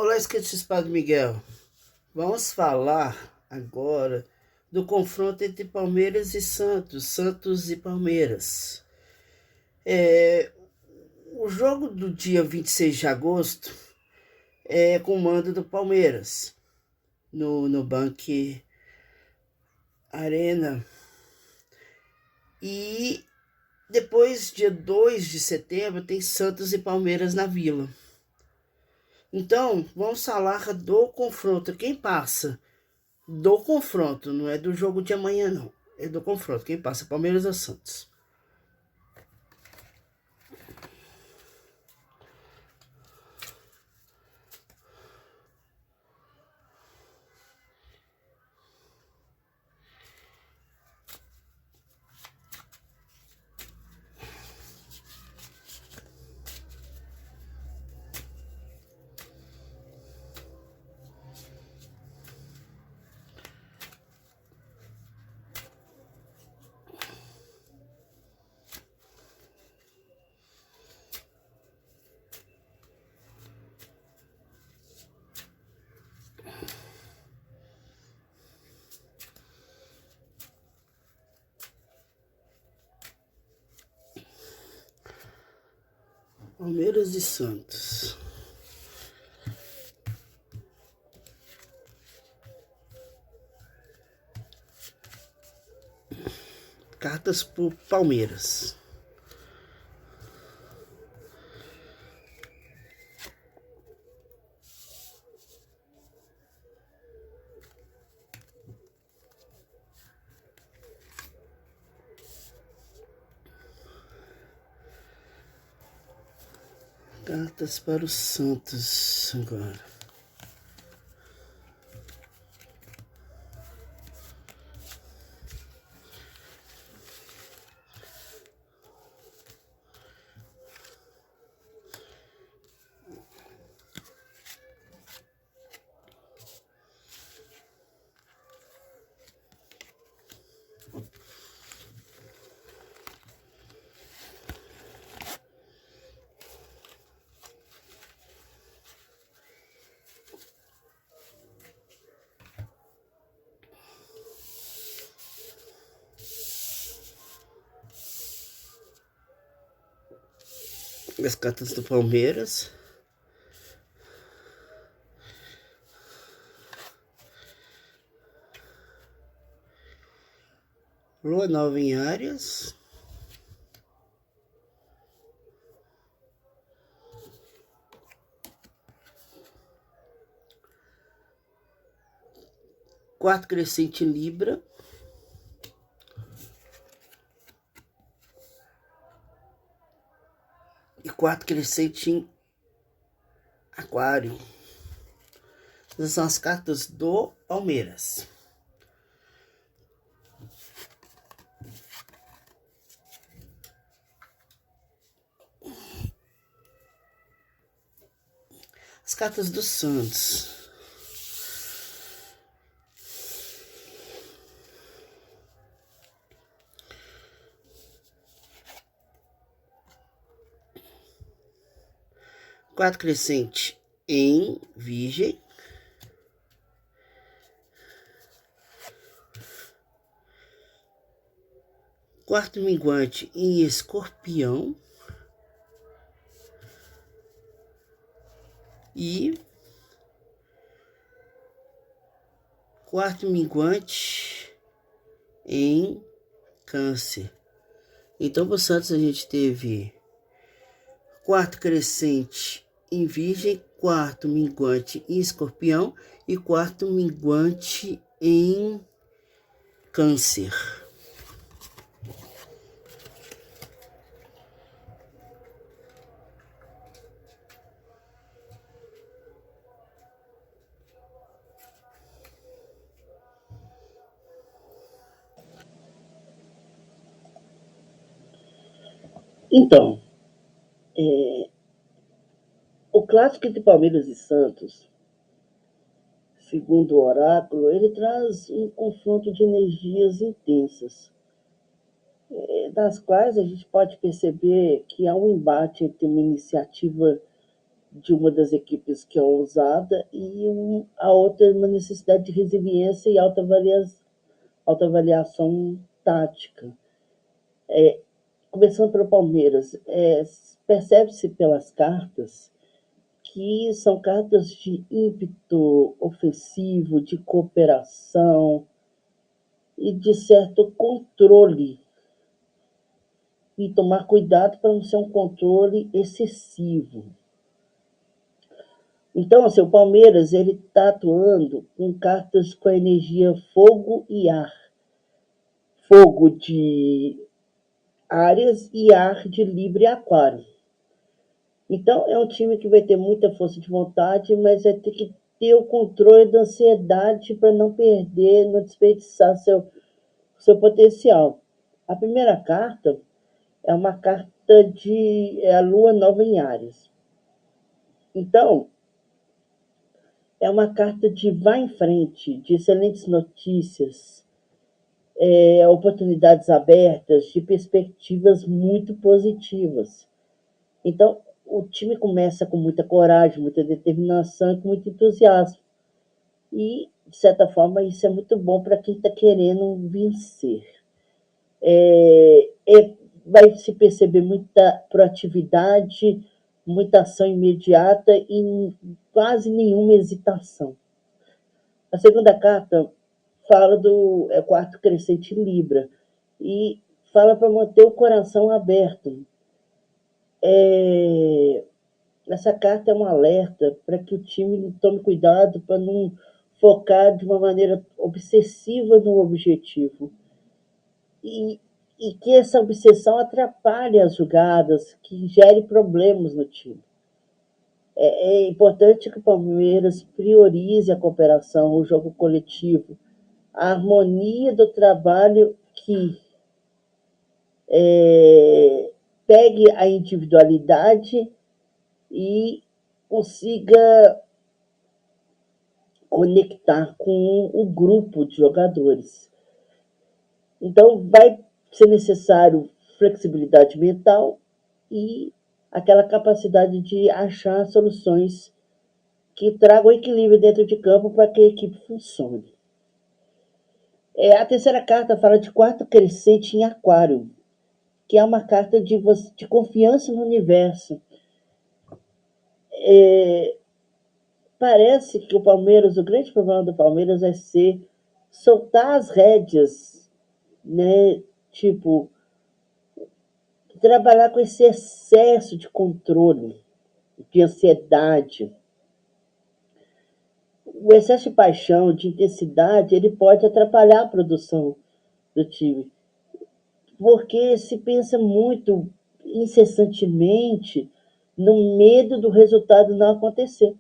Olá, esqueci, Padre Miguel. Vamos falar agora do confronto entre Palmeiras e Santos, Santos e Palmeiras. O jogo do dia 26 de agosto é com o mando do Palmeiras, no Bank Arena. E depois, dia 2 de setembro, tem Santos e Palmeiras na Vila. Então, vamos falar do confronto. Quem passa? Do confronto, não é do jogo de amanhã, não. É do confronto. Quem passa? Palmeiras ou Santos? Palmeiras e Santos. Cartas pro Palmeiras. Cartas para o Santos agora. As cartas do Palmeiras. Lua nova em Áries. Quarto crescente em Libra. E quarto crescente em Aquário. Essas são as cartas do Palmeiras. As cartas do Santos. Quarto crescente em Virgem. Quarto minguante em Escorpião. E quarto minguante em Câncer. Então, para o Santos, a gente teve quarto crescente em Virgem, quarto minguante em Escorpião e quarto minguante em Câncer. Então, o clássico entre Palmeiras e Santos, segundo o oráculo, ele traz um confronto de energias intensas, das quais a gente pode perceber que há um embate entre uma iniciativa de uma das equipes que é ousada, e a outra é uma necessidade de resiliência e autoavaliação tática. Começando pelo Palmeiras, percebe-se pelas cartas que são cartas de ímpeto ofensivo, de cooperação e de certo controle. E tomar cuidado para não ser um controle excessivo. Então, assim, o Palmeiras ele está atuando com cartas com a energia fogo e ar. Fogo de Áries e ar de Libra e Aquário. Então, é um time que vai ter muita força de vontade, mas vai ter que ter o controle da ansiedade para não perder, não desperdiçar seu potencial. A primeira carta é uma carta de a Lua Nova em Áries. Então, é uma carta de vai em frente, de excelentes notícias, oportunidades abertas, de perspectivas muito positivas. Então, o time começa com muita coragem, muita determinação e com muito entusiasmo. E, de certa forma, isso é muito bom para quem está querendo vencer. Vai se perceber muita proatividade, muita ação imediata e quase nenhuma hesitação. A segunda carta fala do quarto crescente Libra e fala para manter o coração aberto. Essa carta é um alerta para que o time tome cuidado para não focar de uma maneira obsessiva no objetivo. E que essa obsessão atrapalhe as jogadas, que gere problemas no time. É importante que o Palmeiras priorize a cooperação, o jogo coletivo, a harmonia do trabalho que pegue a individualidade e consiga conectar com o grupo de jogadores. Então, vai ser necessário flexibilidade mental e aquela capacidade de achar soluções que tragam equilíbrio dentro de campo para que a equipe funcione. A terceira carta fala de quarto crescente em Aquário, que é uma carta de confiança no universo. Parece que o grande problema do Palmeiras vai ser soltar as rédeas, né? Tipo, trabalhar com esse excesso de controle, de ansiedade. O excesso de paixão, de intensidade, ele pode atrapalhar a produção do time, porque se pensa muito incessantemente no medo do resultado não acontecer.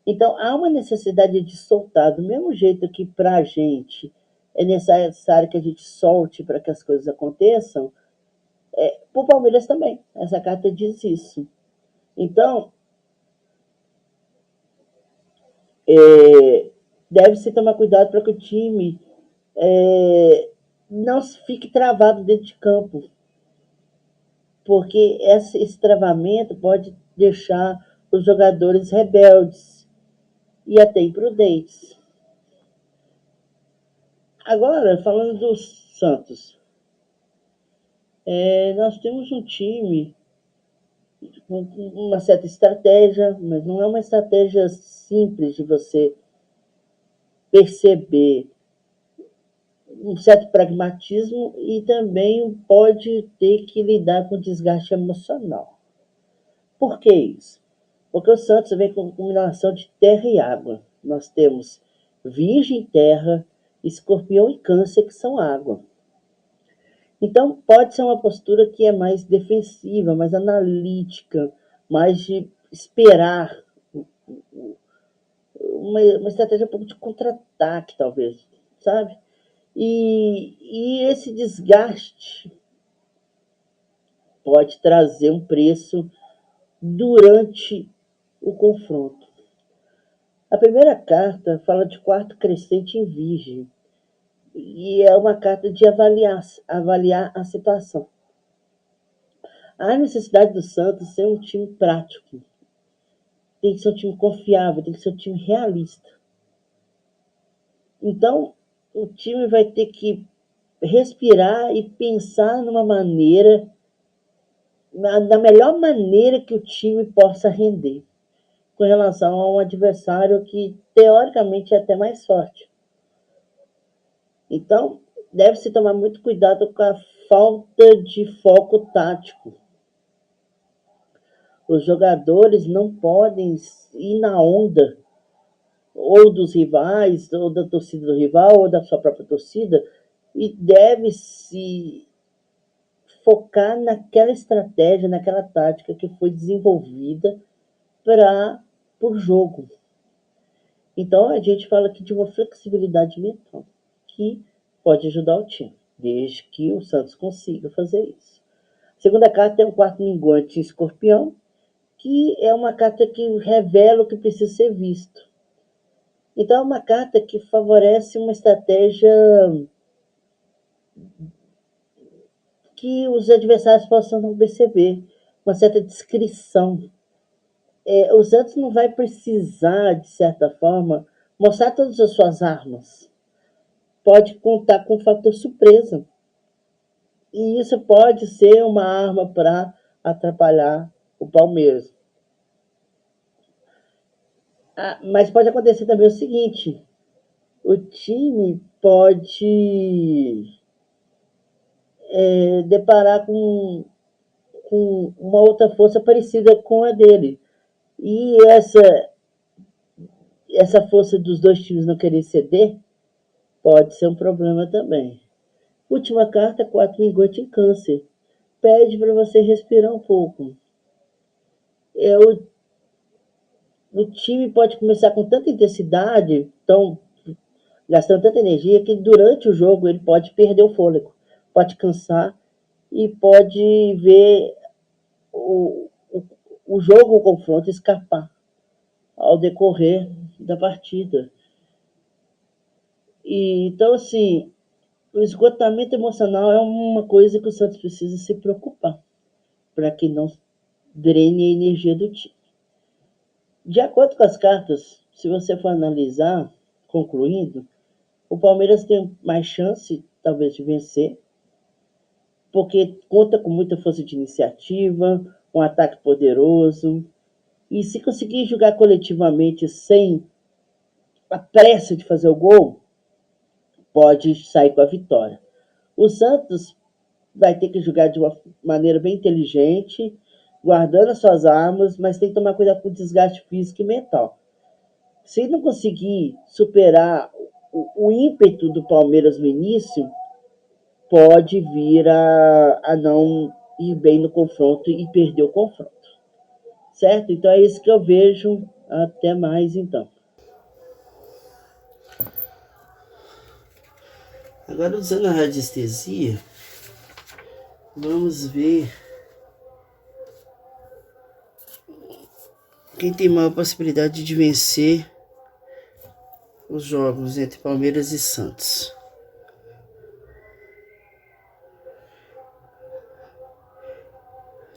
Então, há uma necessidade de soltar, do mesmo jeito que para a gente é necessário que a gente solte para que as coisas aconteçam, para o Palmeiras também. Essa carta diz isso. Então, deve-se tomar cuidado para que o time não fique travado dentro de campo, porque esse travamento pode deixar os jogadores rebeldes e até imprudentes. Agora, falando do Santos, nós temos um time com uma certa estratégia, mas não é uma estratégia simples de você perceber. Um certo pragmatismo e também pode ter que lidar com desgaste emocional. Por que isso? Porque o Santos vem com combinação de terra e água. Nós temos Virgem, terra, Escorpião e Câncer, que são água. Então, pode ser uma postura que é mais defensiva, mais analítica, mais de esperar, uma estratégia um pouco de contra-ataque, talvez, sabe? E esse desgaste pode trazer um preço durante o confronto. A primeira carta fala de quarto crescente em Virgem, e é uma carta de avaliar a situação. Há necessidade do Santos ser um time prático, tem que ser um time confiável, tem que ser um time realista. Então, o time vai ter que respirar e pensar numa maneira, da melhor maneira que o time possa render, com relação a um adversário que, teoricamente, é até mais forte. Então, deve-se tomar muito cuidado com a falta de foco tático. Os jogadores não podem ir na onda, ou dos rivais, ou da torcida do rival, ou da sua própria torcida, e deve-se focar naquela estratégia, naquela tática que foi desenvolvida para o jogo. Então, a gente fala aqui de uma flexibilidade mental, que pode ajudar o time, desde que o Santos consiga fazer isso. A segunda carta é o quarto minguante escorpião, que é uma carta que revela o que precisa ser visto. Então, é uma carta que favorece uma estratégia que os adversários possam não perceber, uma certa descrição. O Santos não vai precisar, de certa forma, mostrar todas as suas armas. Pode contar com o fator surpresa. E isso pode ser uma arma para atrapalhar o Palmeiras. Mas pode acontecer também o seguinte: o time pode deparar com uma outra força parecida com a dele. E essa força dos dois times não querer ceder pode ser um problema também. Última carta, 4 minguante em câncer. Pede para você respirar um pouco. O time pode começar com tanta intensidade, gastando tanta energia, que durante o jogo ele pode perder o fôlego, pode cansar e pode ver o jogo, o confronto, escapar ao decorrer da partida. Então, assim, o esgotamento emocional é uma coisa que o Santos precisa se preocupar, para que não drene a energia do time. De acordo com as cartas, se você for analisar, concluindo, o Palmeiras tem mais chance, talvez, de vencer, porque conta com muita força de iniciativa, um ataque poderoso, e se conseguir jogar coletivamente sem a pressa de fazer o gol, pode sair com a vitória. O Santos vai ter que jogar de uma maneira bem inteligente, guardando as suas armas, mas tem que tomar cuidado com o desgaste físico e mental. Se não conseguir superar o ímpeto do Palmeiras no início, pode vir a não ir bem no confronto e perder o confronto. Certo? Então é isso que eu vejo. Até mais, então. Agora, usando a radiestesia, vamos ver quem tem maior possibilidade de vencer os jogos entre Palmeiras e Santos.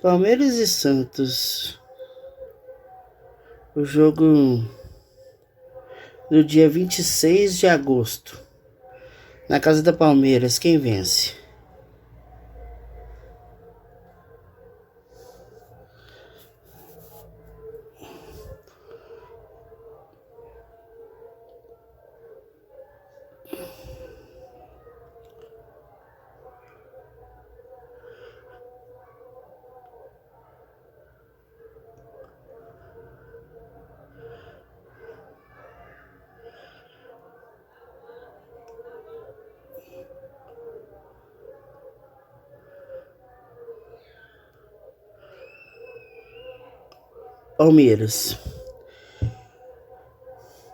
Palmeiras e Santos. O jogo no dia 26 de agosto. Na casa da Palmeiras, quem vence? Palmeiras.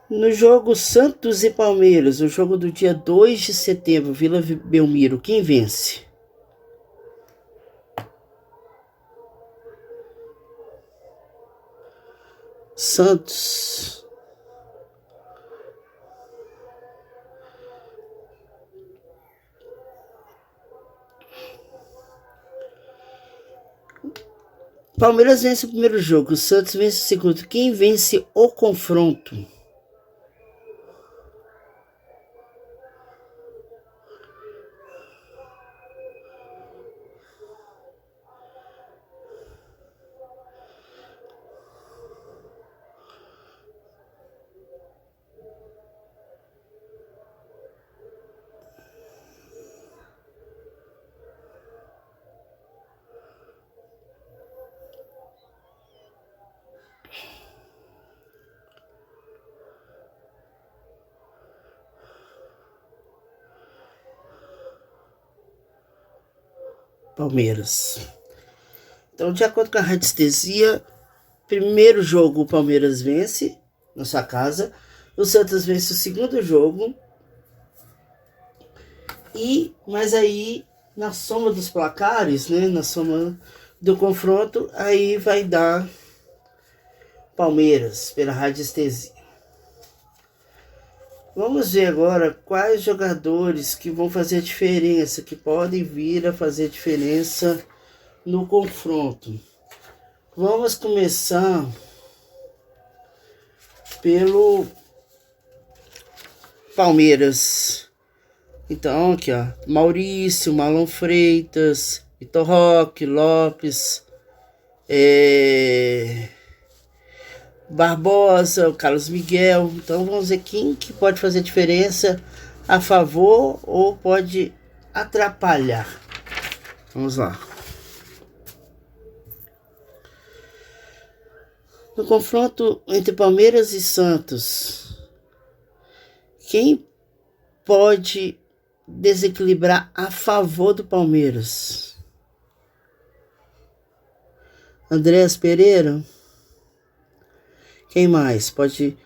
No jogo Santos e Palmeiras, o jogo do dia 2 de setembro, Vila Belmiro, quem vence? Santos. Palmeiras vence o primeiro jogo, o Santos vence o segundo. Quem vence o confronto? Palmeiras. Então, de acordo com a radiestesia, primeiro jogo o Palmeiras vence na sua casa, o Santos vence o segundo jogo, mas aí na soma dos placares, né, na soma do confronto, aí vai dar Palmeiras pela radiestesia. Vamos ver agora quais jogadores que vão fazer a diferença, que podem vir a fazer diferença no confronto. Vamos começar pelo Palmeiras. Então, aqui, ó, Maurício, Marlon Freitas, Vitor Roque, Lopes, Barbosa, o Carlos Miguel. Então vamos ver quem que pode fazer diferença a favor ou pode atrapalhar. Vamos lá. No confronto entre Palmeiras e Santos, quem pode desequilibrar a favor do Palmeiras? Andréas Pereira? Quem mais pode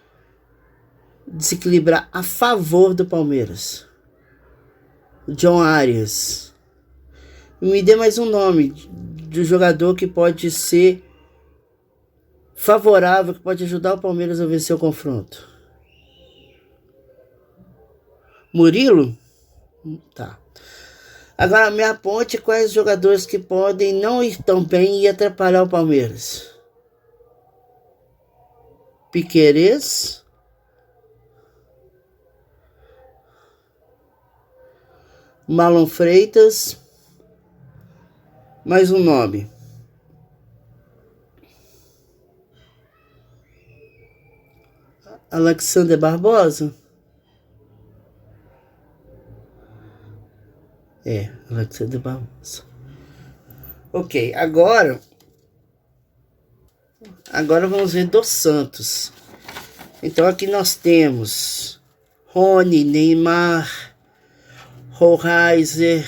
desequilibrar a favor do Palmeiras? John Arias. Me dê mais um nome de jogador que pode ser favorável, que pode ajudar o Palmeiras a vencer o confronto. Murilo? Tá. Agora me aponte quais jogadores que podem não ir tão bem e atrapalhar o Palmeiras. Piquerez, Marlon Freitas, mais um nome. Alexander Barbosa? Alexander Barbosa. Ok, agora vamos ver do Santos. Então aqui nós temos Rony, Neymar, Rohaiser,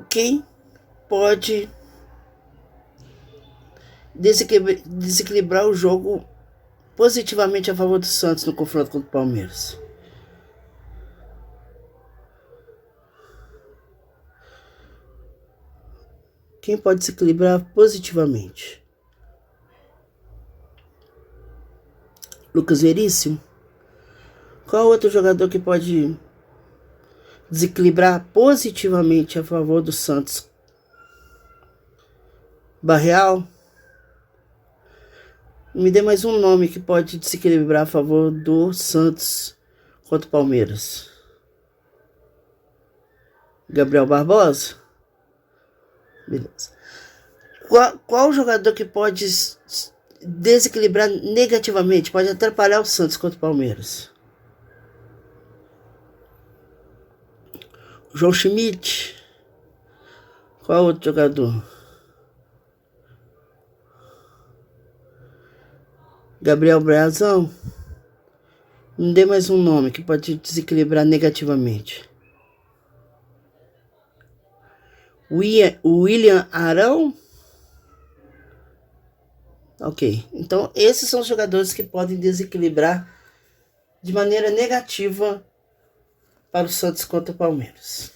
quem pode desequilibrar o jogo positivamente a favor do Santos no confronto contra o Palmeiras? Quem pode desequilibrar positivamente? Lucas Veríssimo? Qual outro jogador que pode desequilibrar positivamente a favor do Santos? Barreal? Me dê mais um nome que pode desequilibrar a favor do Santos contra o Palmeiras. Gabriel Barbosa? Beleza. Qual jogador que pode desequilibrar negativamente, pode atrapalhar o Santos contra o Palmeiras? João Schmidt? Qual outro jogador? Gabriel Brazão? Me dê mais um nome que pode desequilibrar negativamente. William Arão? Ok, então esses são os jogadores que podem desequilibrar de maneira negativa para o Santos contra o Palmeiras.